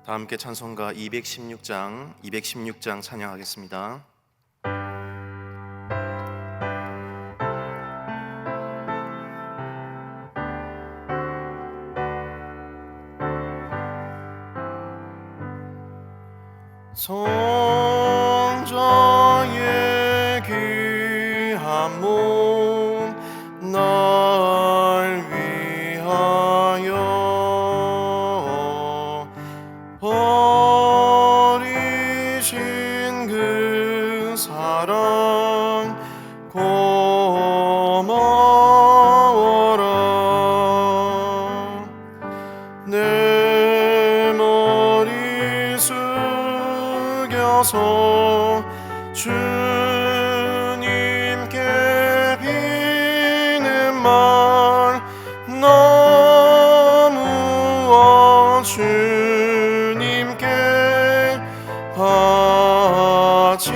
다 함께 찬송가 216장 찬양하겠습니다. 성자의 귀한 몸 날 위하여 버리신 그 사랑 고마워라. 내 머리 숙여서 주님께 비는 말 너무어 주님께 바치리까.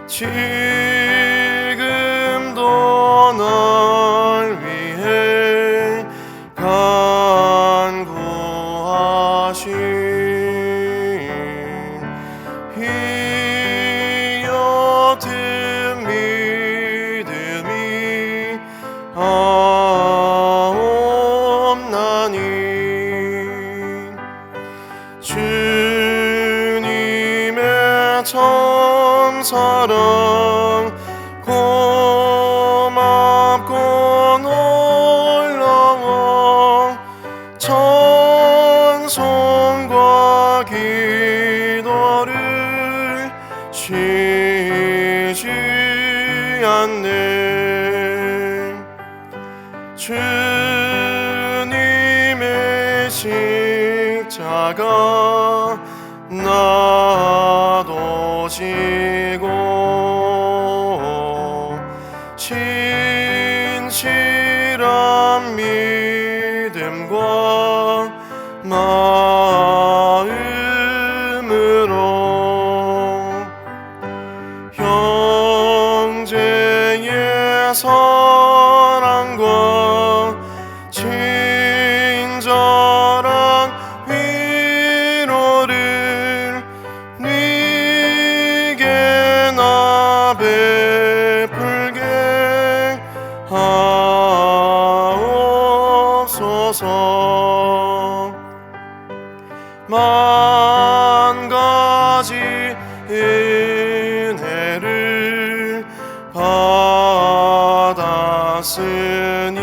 지금도 날 위해 간구하신 이어튼 믿음이 없나니 주님의 참사랑 고맙고 놀라워 찬송과 기도를 쉬지 않네. 주님의 십자가 나도 지고 진실한 믿음과 마음으로 형제의 사랑과 친절한 위로를 네게 나 베풀게 하옵소서. 만 가지 은혜를 받았으니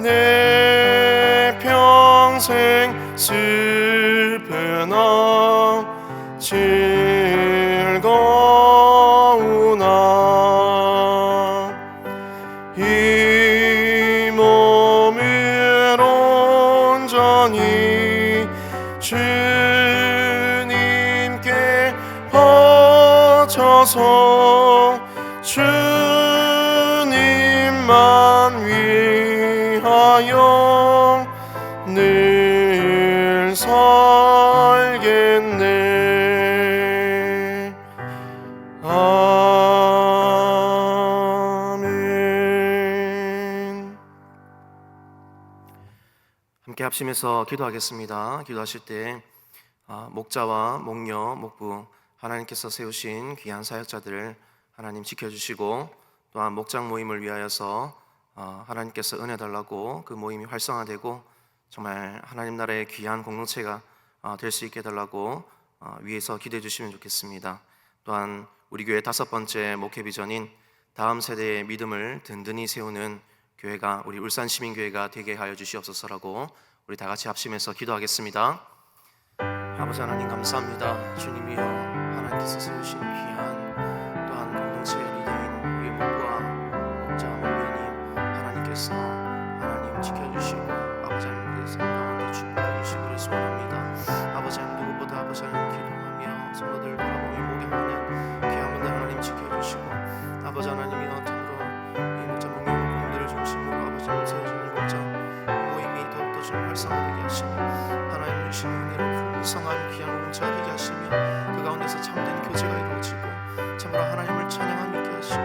내 평생 슬프나 즐거우나 이 몸을 온전히 주님께 바쳐서 주님만 위하여 늘 살겠네. 아멘. 함께 합심해서 기도하겠습니다. 기도하실 때 목자와 목녀, 목부 하나님께서 세우신 귀한 사역자들을 하나님 지켜주시고 또한 목장 모임을 위하여서 하나님께서 은혜 달라고 그 모임이 활성화되고 정말 하나님 나라의 귀한 공동체가 될 수 있게 해달라고 위에서 기도해 주시면 좋겠습니다. 또한 우리 교회 5번째 목회 비전인 다음 세대의 믿음을 든든히 세우는 교회가 우리 울산시민교회가 되게 하여 주시옵소서라고 우리 다 같이 합심해서 기도하겠습니다. 아버지 하나님 감사합니다. 주님이여, 하나님께서 세우신 귀한 또한 공동체의 리더인 우리 목과 목자 목녀님 하나님께서 하나님 지켜주시고 아버지 하나님께서 가운데 축복해 주시기를 소원합니다. 아버지 하나님 누구보다 아버지 하나님 기도하며 성도들 바라보며 목양하는 귀한 분들 하나님 지켜주시고 아버지 하나님이여 참으로 이 목자 목녀 분들을 중심으로 아버지 하나님 세워주는 목자 모임이 더욱더 좀 활성화되게 하시며 하나님 주시는 은혜로 풍성한 귀한 공동체가 되게 하시며 그 가운데서 참된 교제가 이루어지고 참으로 하나님을 찬양하며 있게 하시고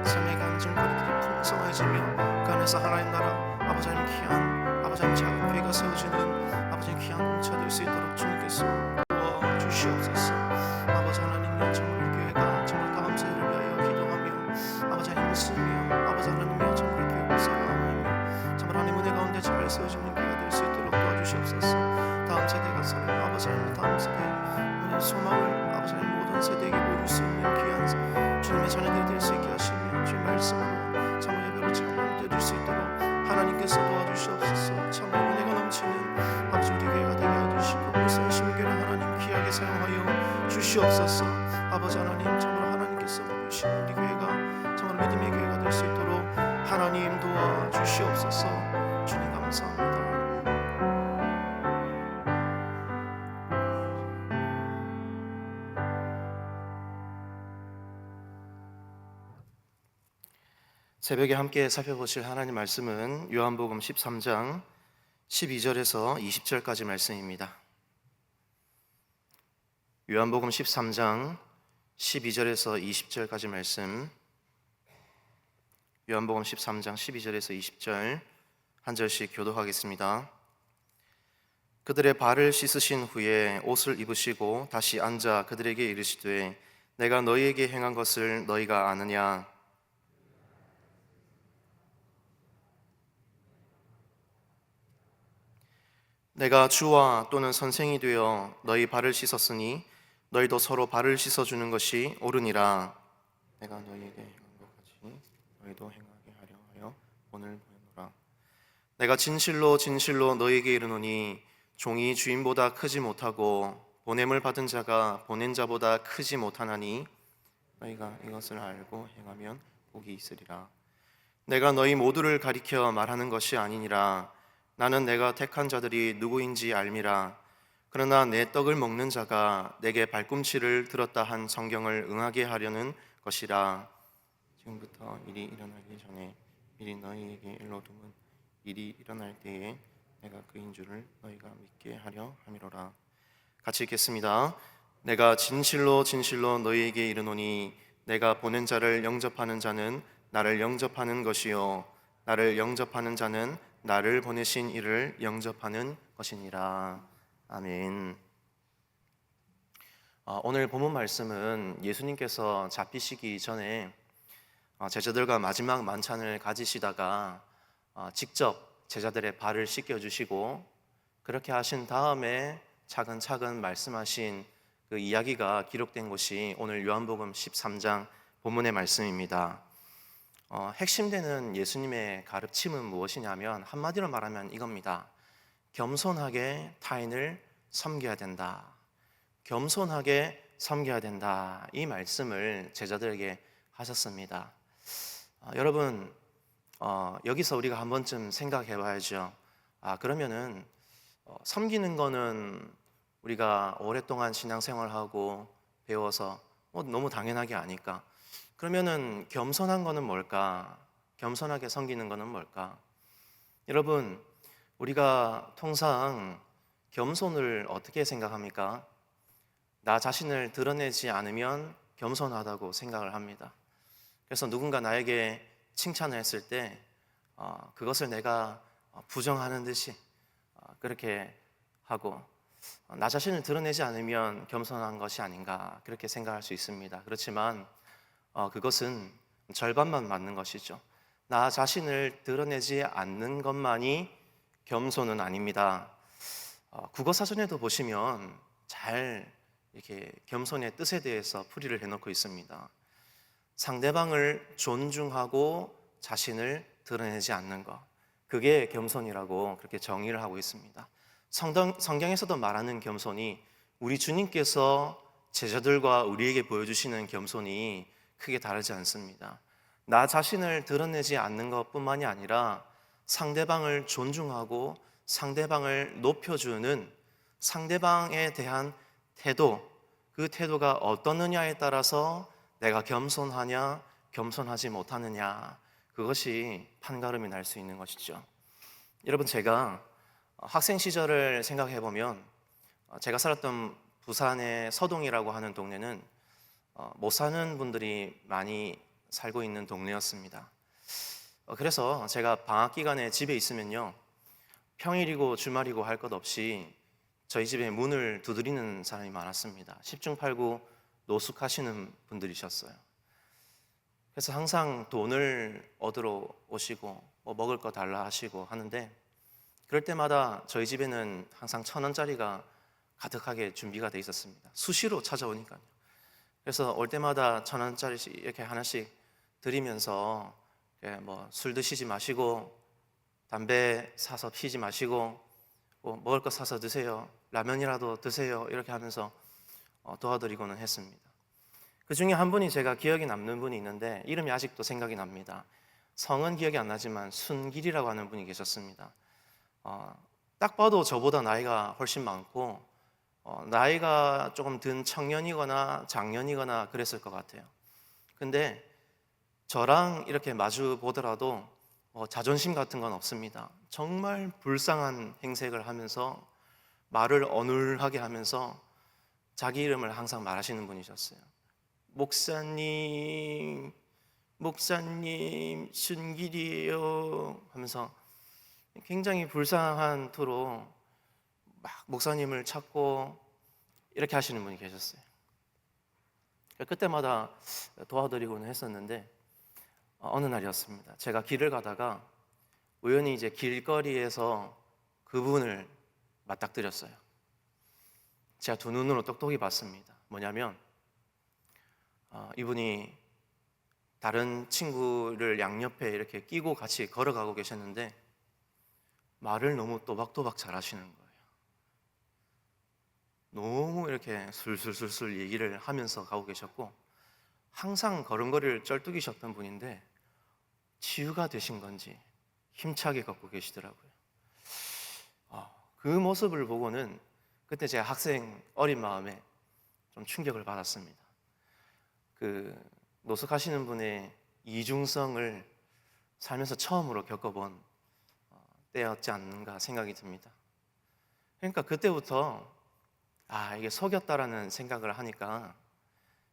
삶의 간증거리들이 풍성해지며 그 안에서 하나님 나라 아버지 하나님 귀한 아버지 하나님 작은 교회가 세워지는 아버지 하나님 귀한 공차 될 수 있도록 주님께서 도와주시옵소서. 아버지 하나님여 정말 교회가 정말 다음 세대를 위하여 기도하며 아버지 하나님 쓰며 아버지 하나님여 정말 교회를 사랑하며 정말 하나님 은혜 가운데 잘 세워지는 교회가 될 수 있도록 도와주시옵소서. 다음 세대가 사는 아버지 하나님 다음 세대의 소망을 아버지 하나님 모든 세대에게 보여줄 수 있는 귀한 주님의 자녀들이 될 수 있게 하시며 주의 말씀으로 정말 예배로 잘 드릴 수 있도록 하나님께서 도와주시옵소서. 정말 은혜가 넘치는 아버지 우리 교회가 되게 해주시고 물성 심교를 하나님 귀하게 사용하여 주시옵소서. 아버지 하나님 정말 하나님께서 부르시는 우리 교회가 정말 믿음의 교회가 될 수 있도록 하나님 도와주시옵소서. 주님 감사합니다. 새벽에 함께 살펴보실 하나님 말씀은 요한복음 13장 12절에서 20절까지 말씀입니다. 요한복음 13장 12절에서 20절까지 말씀, 요한복음 13장 12절에서 20절 한 절씩 교독하겠습니다. 그들의 발을 씻으신 후에 옷을 입으시고 다시 앉아 그들에게 이르시되 내가 너희에게 행한 것을 너희가 아느냐? 내가 주와 또는 선생이 되어 너희 발을 씻었으니 너희도 서로 발을 씻어주는 것이 옳으니라. 내가 너희에게 행한 것 같이 너희도 행하게 하려 하여 오늘 보내노라. 내가 진실로 진실로 너희에게 이르노니 종이 주인보다 크지 못하고 보냄을 받은 자가 보낸 자보다 크지 못하나니 너희가 이것을 알고 행하면 복이 있으리라. 내가 너희 모두를 가리켜 말하는 것이 아니니라. 나는 내가 택한 자들이 누구인지 알미라. 그러나 내 떡을 먹는 자가 내게 발꿈치를 들었다 한 성경을 응하게 하려는 것이라. 지금부터 일이 일어나기 전에 미리 너희에게 일러둠은 일이 일어날 때에 내가 그인 줄을 너희가 믿게 하려 함이로라. 같이 읽겠습니다. 내가 진실로 진실로 너희에게 이르노니 내가 보낸 자를 영접하는 자는 나를 영접하는 것이요 나를 영접하는 자는 나를 보내신 이를 영접하는 것이니라. 아멘. 오늘 본문 말씀은 예수님께서 잡히시기 전에 제자들과 마지막 만찬을 가지시다가 직접 제자들의 발을 씻겨주시고 그렇게 하신 다음에 차근차근 말씀하신 그 이야기가 기록된 곳이 오늘 요한복음 13장 본문의 말씀입니다. 핵심되는 예수님의 가르침은 무엇이냐면 한마디로 말하면 이겁니다. 겸손하게 타인을 섬겨야 된다. 겸손하게 섬겨야 된다. 이 말씀을 제자들에게 하셨습니다. 여러분, 여기서 우리가 한 번쯤 생각해 봐야죠. 그러면은 섬기는 거는 우리가 오랫동안 신앙생활하고 배워서 너무 당연하게 아니까. 그러면은 겸손한 거는 뭘까? 겸손하게 섬기는 거는 뭘까? 여러분, 우리가 통상 겸손을 어떻게 생각합니까? 나 자신을 드러내지 않으면 겸손하다고 생각을 합니다. 그래서 누군가 나에게 칭찬을 했을 때 그것을 내가 부정하는 듯이 그렇게 하고 나 자신을 드러내지 않으면 겸손한 것이 아닌가 그렇게 생각할 수 있습니다. 그렇지만 그것은 절반만 맞는 것이죠. 나 자신을 드러내지 않는 것만이 겸손은 아닙니다. 국어사전에도 보시면 잘 이렇게 겸손의 뜻에 대해서 풀이를 해놓고 있습니다. 상대방을 존중하고 자신을 드러내지 않는 것, 그게 겸손이라고 그렇게 정의를 하고 있습니다. 성경에서도 말하는 겸손이 우리 주님께서 제자들과 우리에게 보여주시는 겸손이 크게 다르지 않습니다. 나 자신을 드러내지 않는 것뿐만이 아니라 상대방을 존중하고 상대방을 높여주는 상대방에 대한 태도, 그 태도가 어떠느냐에 따라서 내가 겸손하냐, 겸손하지 못하느냐, 그것이 판가름이 날 수 있는 것이죠. 여러분, 제가 학생 시절을 생각해 보면 제가 살았던 부산의 서동이라고 하는 동네는 못 사는 분들이 많이 살고 있는 동네였습니다. 그래서 제가 방학 기간에 집에 있으면요, 평일이고 주말이고 할 것 없이 저희 집에 문을 두드리는 사람이 많았습니다. 10중 8구 노숙하시는 분들이셨어요. 그래서 항상 돈을 얻으러 오시고 뭐 먹을 거 달라 하시고 하는데, 그럴 때마다 저희 집에는 항상 1,000원짜리가 가득하게 준비가 돼 있었습니다. 수시로 찾아오니까요. 그래서 올 때마다 1,000원짜리씩 이렇게 하나씩 드리면서 뭐 술 드시지 마시고 담배 사서 피지 마시고 뭐 먹을 거 사서 드세요, 라면이라도 드세요, 이렇게 하면서 도와드리고는 했습니다. 그 중에 한 분이 제가 기억에 남는 분이 있는데 이름이 아직도 생각이 납니다. 성은 기억이 안 나지만 순길이라고 하는 분이 계셨습니다. 딱 봐도 저보다 나이가 훨씬 많고 나이가 조금 든 청년이거나 장년이거나 그랬을 것 같아요. 근데 저랑 이렇게 마주 보더라도 자존심 같은 건 없습니다. 정말 불쌍한 행색을 하면서 말을 어눌하게 하면서 자기 이름을 항상 말하시는 분이셨어요. 목사님, 목사님, 순길이에요 하면서 굉장히 불쌍한 투로 막 목사님을 찾고 이렇게 하시는 분이 계셨어요. 그때마다 도와드리고는 했었는데 어느 날이었습니다. 제가 길을 가다가 우연히 이제 길거리에서 그분을 맞닥뜨렸어요. 제가 두 눈으로 똑똑히 봤습니다. 뭐냐면 이분이 다른 친구를 양옆에 이렇게 끼고 같이 걸어가고 계셨는데 말을 너무 또박또박 잘하시는 거예요. 너무 이렇게 술술술술 얘기를 하면서 가고 계셨고, 항상 걸음걸이를 쩔뚝이셨던 분인데 치유가 되신 건지 힘차게 걷고 계시더라고요. 그 모습을 보고는 그때 제가 학생 어린 마음에 좀 충격을 받았습니다. 그 노숙하시는 분의 이중성을 살면서 처음으로 겪어본 때였지 않는가 생각이 듭니다. 그러니까 그때부터 이게 속였다라는 생각을 하니까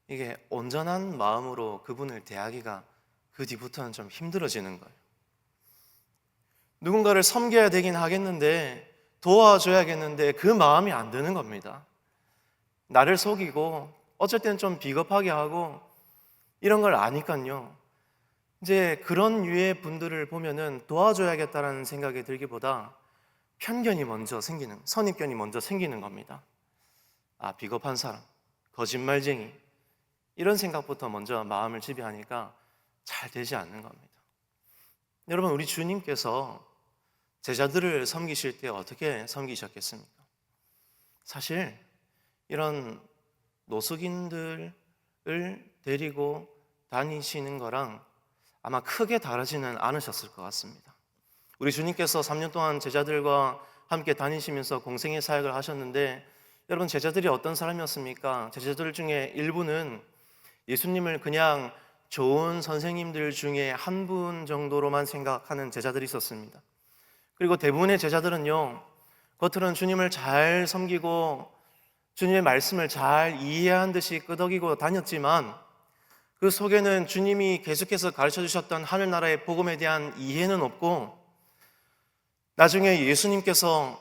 이게 온전한 마음으로 그분을 대하기가 그 뒤부터는 좀 힘들어지는 거예요. 누군가를 섬겨야 되긴 하겠는데, 도와줘야겠는데 그 마음이 안 드는 겁니다. 나를 속이고 어쩔 때는 좀 비겁하게 하고 이런 걸 아니까요, 이제 그런 유의 분들을 보면은 도와줘야겠다라는 생각이 들기보다 편견이 먼저 생기는, 선입견이 먼저 생기는 겁니다. 비겁한 사람, 거짓말쟁이, 이런 생각부터 먼저 마음을 지배하니까 잘 되지 않는 겁니다. 여러분, 우리 주님께서 제자들을 섬기실 때 어떻게 섬기셨겠습니까? 사실 이런 노숙인들을 데리고 다니시는 거랑 아마 크게 다르지는 않으셨을 것 같습니다. 우리 주님께서 3년 동안 제자들과 함께 다니시면서 공생의 사역을 하셨는데, 여러분, 제자들이 어떤 사람이었습니까? 제자들 중에 일부는 예수님을 그냥 좋은 선생님들 중에 한 분 정도로만 생각하는 제자들이 있었습니다. 그리고 대부분의 제자들은요, 겉으로는 주님을 잘 섬기고 주님의 말씀을 잘 이해한 듯이 끄덕이고 다녔지만 그 속에는 주님이 계속해서 가르쳐 주셨던 하늘나라의 복음에 대한 이해는 없고, 나중에 예수님께서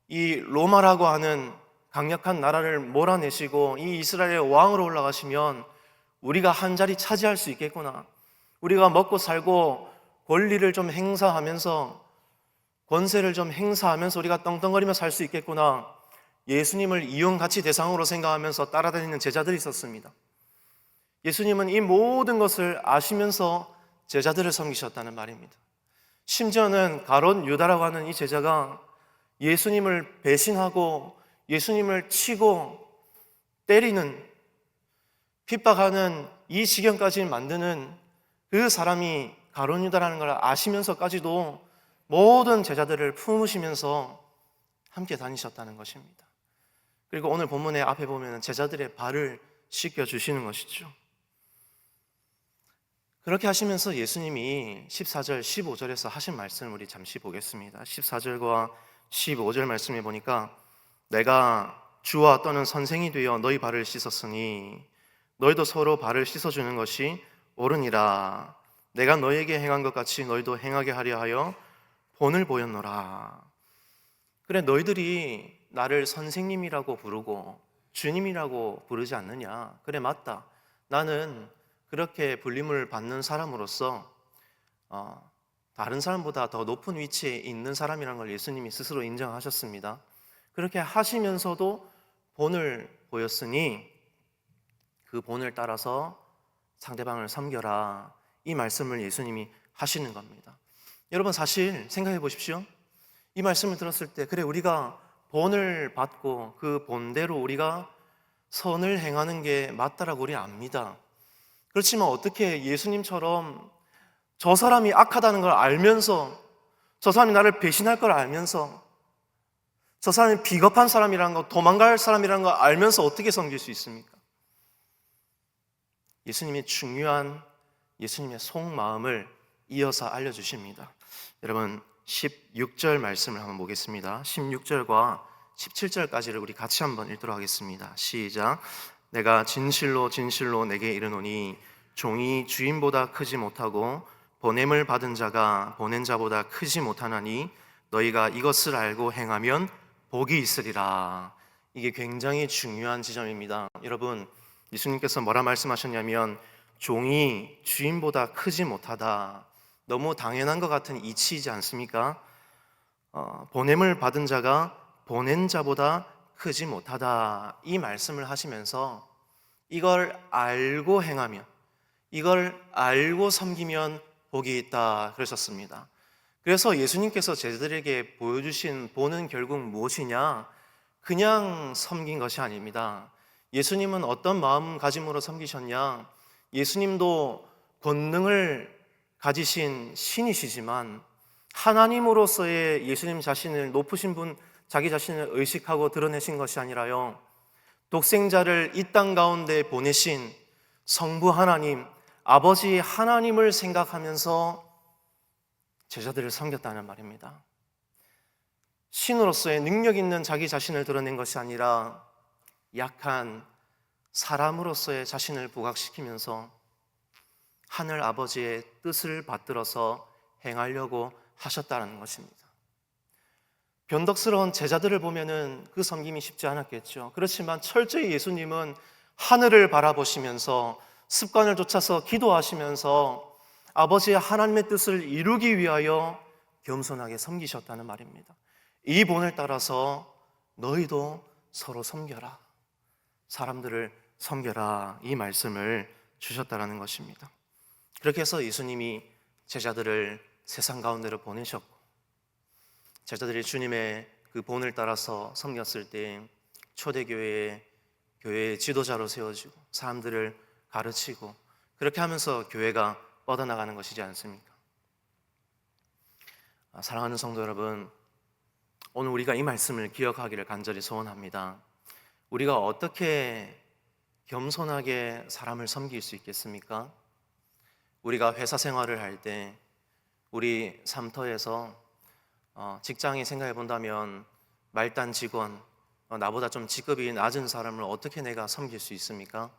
이 로마라고 하는 강력한 나라를 몰아내시고 이 이스라엘의 왕으로 올라가시면 우리가 한 자리 차지할 수 있겠구나, 우리가 먹고 살고 권리를 좀 행사하면서 권세를 좀 행사하면서 우리가 떵떵거리며 살 수 있겠구나, 예수님을 이용가치 대상으로 생각하면서 따라다니는 제자들이 있었습니다. 예수님은 이 모든 것을 아시면서 제자들을 섬기셨다는 말입니다. 심지어는 가롯 유다라고 하는 이 제자가 예수님을 배신하고 예수님을 치고 때리는, 핍박하는 이 지경까지 만드는 그 사람이 가롯 유다라는 걸 아시면서까지도 모든 제자들을 품으시면서 함께 다니셨다는 것입니다. 그리고 오늘 본문의 앞에 보면 제자들의 발을 씻겨주시는 것이죠. 그렇게 하시면서 예수님이 14절, 15절에서 하신 말씀을 우리 잠시 보겠습니다. 14절과 15절 말씀에 보니까 내가 주와 또는 선생이 되어 너희 발을 씻었으니 너희도 서로 발을 씻어주는 것이 옳으니라. 내가 너에게 행한 것 같이 너희도 행하게 하려 하여 본을 보였노라. 그래, 너희들이 나를 선생님이라고 부르고 주님이라고 부르지 않느냐? 그래, 맞다. 나는 그렇게 불림을 받는 사람으로서 다른 사람보다 더 높은 위치에 있는 사람이라는 걸 예수님이 스스로 인정하셨습니다. 그렇게 하시면서도 본을 보였으니 그 본을 따라서 상대방을 섬겨라, 이 말씀을 예수님이 하시는 겁니다. 여러분, 사실 생각해 보십시오. 이 말씀을 들었을 때, 그래, 우리가 본을 받고 그 본대로 우리가 선을 행하는 게 맞다라고 우리 압니다. 그렇지만 어떻게 예수님처럼 저 사람이 악하다는 걸 알면서, 저 사람이 나를 배신할 걸 알면서, 저 사람이 비겁한 사람이라는 거, 도망갈 사람이라는 걸 알면서 어떻게 섬길 수 있습니까? 예수님이 중요한 예수님의 속마음을 이어서 알려주십니다. 여러분, 16절 말씀을 한번 보겠습니다. 16절과 17절까지를 우리 같이 한번 읽도록 하겠습니다. 시작. 내가 진실로 진실로 내게 이르노니 종이 주인보다 크지 못하고 보냄을 받은 자가 보낸 자보다 크지 못하나니 너희가 이것을 알고 행하면 복이 있으리라. 이게 굉장히 중요한 지점입니다. 여러분, 예수님께서 뭐라 말씀하셨냐면 종이 주인보다 크지 못하다. 너무 당연한 것 같은 이치이지 않습니까? 보냄을 받은 자가 보낸 자보다 크지 못하다, 이 말씀을 하시면서 이걸 알고 행하면, 이걸 알고 섬기면 복이 있다 그러셨습니다. 그래서 예수님께서 제자들에게 보여주신 본은 결국 무엇이냐? 그냥 섬긴 것이 아닙니다. 예수님은 어떤 마음가짐으로 섬기셨냐? 예수님도 권능을 가지신 신이시지만 하나님으로서의 예수님 자신을, 높으신 분 자기 자신을 의식하고 드러내신 것이 아니라요, 독생자를 이 땅 가운데 보내신 성부 하나님, 아버지 하나님을 생각하면서 제자들을 섬겼다는 말입니다. 신으로서의 능력 있는 자기 자신을 드러낸 것이 아니라 약한 사람으로서의 자신을 부각시키면서 하늘 아버지의 뜻을 받들어서 행하려고 하셨다는 것입니다. 변덕스러운 제자들을 보면은 그 섬김이 쉽지 않았겠죠. 그렇지만 철저히 예수님은 하늘을 바라보시면서 습관을 쫓아서 기도하시면서 아버지의 하나님의 뜻을 이루기 위하여 겸손하게 섬기셨다는 말입니다. 이 본을 따라서 너희도 서로 섬겨라, 사람들을 섬겨라, 이 말씀을 주셨다는 것입니다. 그렇게 해서 예수님이 제자들을 세상 가운데로 보내셨고, 제자들이 주님의 그 본을 따라서 섬겼을 때 초대교회의 교회의 지도자로 세워지고 사람들을 가르치고, 그렇게 하면서 교회가 뻗어나가는 것이지 않습니까? 사랑하는 성도 여러분, 오늘 우리가 이 말씀을 기억하기를 간절히 소원합니다. 우리가 어떻게 겸손하게 사람을 섬길 수 있겠습니까? 우리가 회사 생활을 할 때, 우리 삶터에서 직장에 생각해 본다면 말단 직원, 나보다 좀 직급이 낮은 사람을 어떻게 내가 섬길 수 있습니까?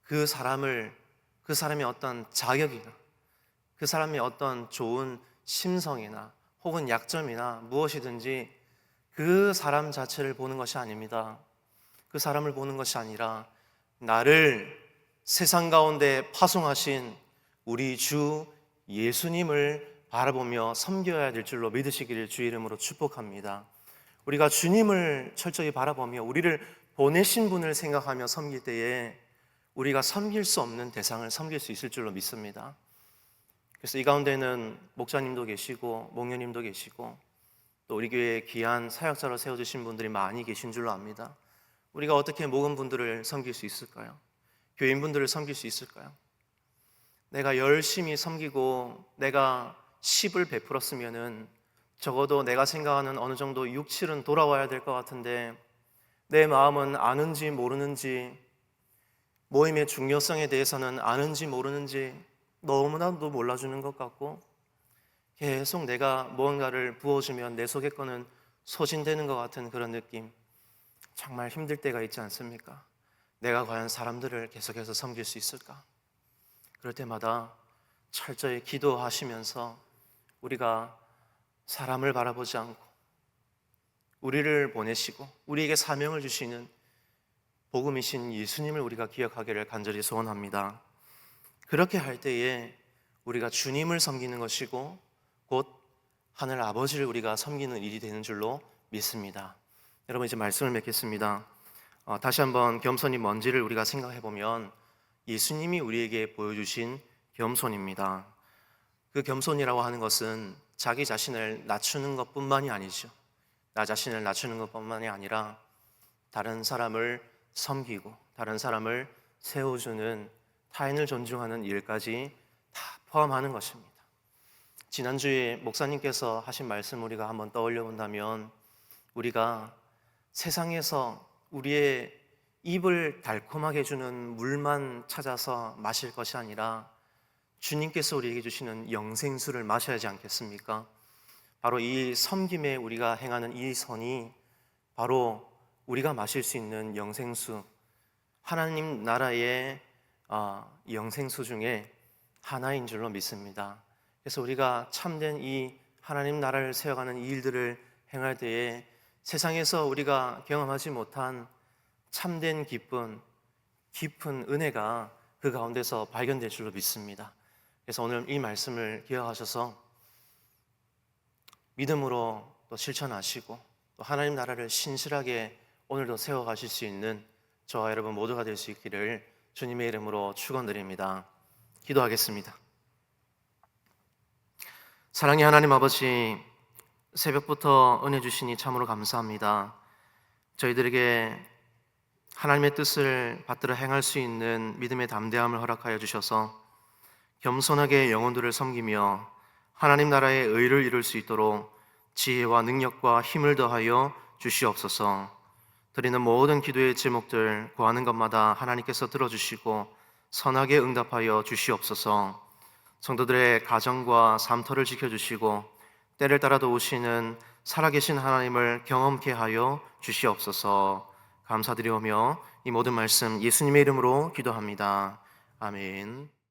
그 사람의 어떤 자격이나 그 사람의 어떤 좋은 심성이나 혹은 약점이나 무엇이든지 그 사람 자체를 보는 것이 아닙니다. 그 사람을 보는 것이 아니라 나를 세상 가운데 파송하신 우리 주 예수님을 바라보며 섬겨야 될 줄로 믿으시기를 주의 이름으로 축복합니다. 우리가 주님을 철저히 바라보며 우리를 보내신 분을 생각하며 섬길 때에 우리가 섬길 수 없는 대상을 섬길 수 있을 줄로 믿습니다. 그래서 이 가운데는 목사님도 계시고 목녀님도 계시고 또 우리 교회에 귀한 사역자로 세워주신 분들이 많이 계신 줄로 압니다. 우리가 어떻게 모든 분들을 섬길 수 있을까요? 교인분들을 섬길 수 있을까요? 내가 열심히 섬기고 내가 10을 베풀었으면은 적어도 내가 생각하는 어느 정도 6, 7은 돌아와야 될 것 같은데 내 마음은 아는지 모르는지, 모임의 중요성에 대해서는 아는지 모르는지 너무나도 몰라주는 것 같고, 계속 내가 무언가를 부어주면 내 속의 거는 소진되는 것 같은 그런 느낌, 정말 힘들 때가 있지 않습니까? 내가 과연 사람들을 계속해서 섬길 수 있을까? 그럴 때마다 철저히 기도하시면서 우리가 사람을 바라보지 않고 우리를 보내시고 우리에게 사명을 주시는 복음이신 예수님을 우리가 기억하기를 간절히 소원합니다. 그렇게 할 때에 우리가 주님을 섬기는 것이고 곧 하늘 아버지를 우리가 섬기는 일이 되는 줄로 믿습니다. 여러분, 이제 말씀을 맺겠습니다. 다시 한번 겸손이 뭔지를 우리가 생각해 보면 예수님이 우리에게 보여주신 겸손입니다. 그 겸손이라고 하는 것은 자기 자신을 낮추는 것뿐만이 아니죠. 나 자신을 낮추는 것뿐만이 아니라 다른 사람을 섬기고 다른 사람을 세워주는, 타인을 존중하는 일까지 다 포함하는 것입니다. 지난주에 목사님께서 하신 말씀 우리가 한번 떠올려 본다면, 우리가 세상에서 우리의 입을 달콤하게 해주는 물만 찾아서 마실 것이 아니라 주님께서 우리에게 주시는 영생수를 마셔야 하지 않겠습니까? 바로 이 섬김에 우리가 행하는 이 선이 바로 우리가 마실 수 있는 영생수, 하나님 나라의 영생수 중에 하나인 줄로 믿습니다. 그래서 우리가 참된 이 하나님 나라를 세워가는 이 일들을 행할 때에 세상에서 우리가 경험하지 못한 참된 기쁨, 깊은 은혜가 그 가운데서 발견될 줄로 믿습니다. 그래서 오늘 이 말씀을 기억하셔서 믿음으로 또 실천하시고 또 하나님 나라를 신실하게 오늘도 세워가실 수 있는 저와 여러분 모두가 될 수 있기를 주님의 이름으로 축원드립니다. 기도하겠습니다. 사랑의 하나님 아버지, 새벽부터 은혜 주시니 참으로 감사합니다. 저희들에게 하나님의 뜻을 받들어 행할 수 있는 믿음의 담대함을 허락하여 주셔서 겸손하게 영혼들을 섬기며 하나님 나라의 의를 이룰 수 있도록 지혜와 능력과 힘을 더하여 주시옵소서. 드리는 모든 기도의 제목들 구하는 것마다 하나님께서 들어주시고 선하게 응답하여 주시옵소서. 성도들의 가정과 삶터를 지켜주시고 때를 따라도 오시는 살아계신 하나님을 경험케 하여 주시옵소서. 감사드리오며 이 모든 말씀 예수님의 이름으로 기도합니다. 아멘.